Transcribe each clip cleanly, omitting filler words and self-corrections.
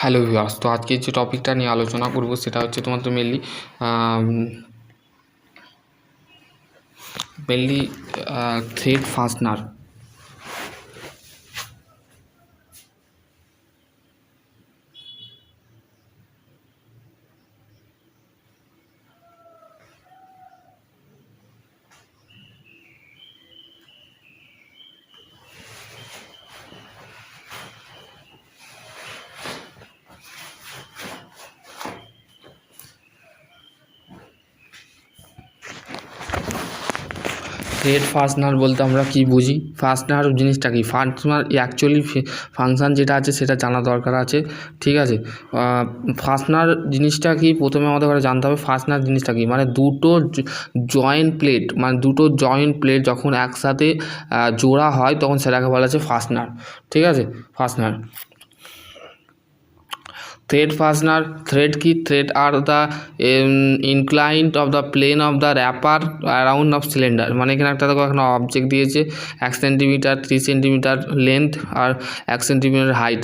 Hello viewers, তো আজকে যে টপিকটা নিয়ে আলোচনা করব সেটা হচ্ছে তোমাদের মেনলি থ্রেড ফাস্টনার। থ্রেড ফাস্টনার বলতে আমরা কি বুঝি? ফাস্টনার জিনিসটা কি? ফাস্টনার অ্যাকচুয়ালি ফাংশান যেটা আছে সেটা জানা দরকার আছে, ঠিক আছে? ফাস্টনার জিনিসটা কি প্রথমে আমাদের ঘরে জানতে হবে। ফাস্টনার জিনিসটা কি, মানে দুটো জয়েন্ট প্লেট যখন একসাথে জোড়া হয় তখন সেটাকে বলা হচ্ছে ফাস্টনার, ঠিক আছে? Fastener thread fastener. থ্রেড কি? Thread are the inclined of the plane of the wrapper around of cylinder. মানে এখানে একটা দেখো এখানে অবজেক্ট দিয়েছে 1 সেন্টিমিটার, 3 সেন্টিমিটার লেন্থ আর 1 সেন্টিমিটার হাইট।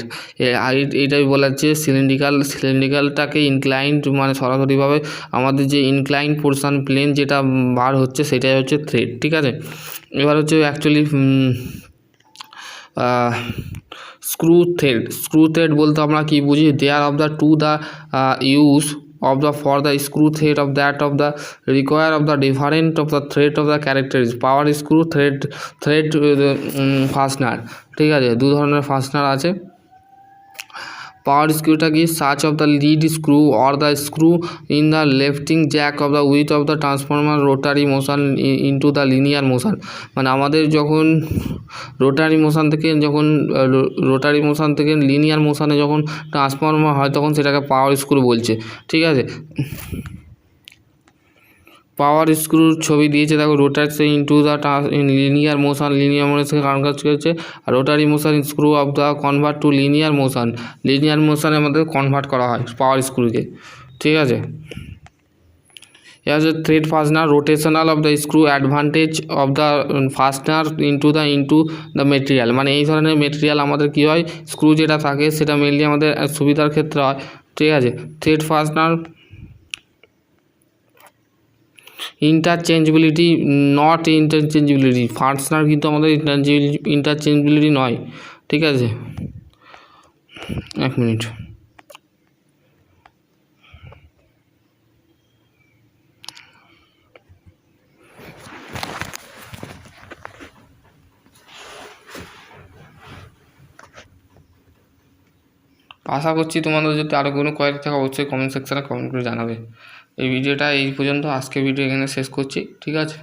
এইটাই বলা হচ্ছে সিলিন্ডিক্যালটাকে ইনক্লাইন্ড, মানে সরাসরিভাবে আমাদের যে ইনক্লাইন্ড পোর্শন প্লেন যেটা বার হচ্ছে সেটাই হচ্ছে থ্রেড, ঠিক আছে? এবার হচ্ছে অ্যাকচুয়ালি স্ক্রু থ্রেড বলতে আমরা কি বুঝি? There of the to the use of the for the screw thread of that of the require of the different of the thread of the characteristics power screw thread fastener, ঠিক আছে? দু ধরনের ফাস্টনার আছে। Power স্ক্রুটা কি? Such of the lead screw or the screw in the lifting jack of the with of the transformer rotary motion into the linear motion. মানে আমাদের যখন রোটারি মোশন থেকে লিনিয়ার মোশনে যখন ট্রান্সফর্মার হয় তখন সেটাকে পাওয়ার স্ক্রু বলছে, ঠিক আছে? পাওয়ার স্ক্রুর ছবি দিয়েছে দেখো, রোটারি ইন্টু দ্য লিনিয়ার মোশনকে কনভার্ট করেছে। আর rotary motion screw of the convert to linear মোশনে আমাদের কনভার্ট করা হয় পাওয়ার স্ক্রুকে, ঠিক আছে? এবার thread fastener rotational of the screw advantage of the fastener into the material. মানে এই ধরনের মেটেরিয়াল আমাদের কী হয়, স্ক্রু যেটা থাকে সেটা মেনলি আমাদের সুবিধার ক্ষেত্রে হয়, ঠিক আছে? Thread ফাস্টনার ইন্টারচেঞ্জবিলিটি not ইন্টারচেঞ্জবিলিটি। ফাস্টনার কিন্তু আমাদের ইন্টারচেঞ্জবিলিটি নয়, ঠিক আছে? এক মিনিট। আশা করছি তোমাদের যদি আরও কোনো কোয়ারি থাকে অবশ্যই কমেন্ট সেকশানে কমেন্ট করে জানাবে। এই ভিডিওটা এই পর্যন্ত, আজকের ভিডিও এখানে শেষ করছি, ঠিক আছে?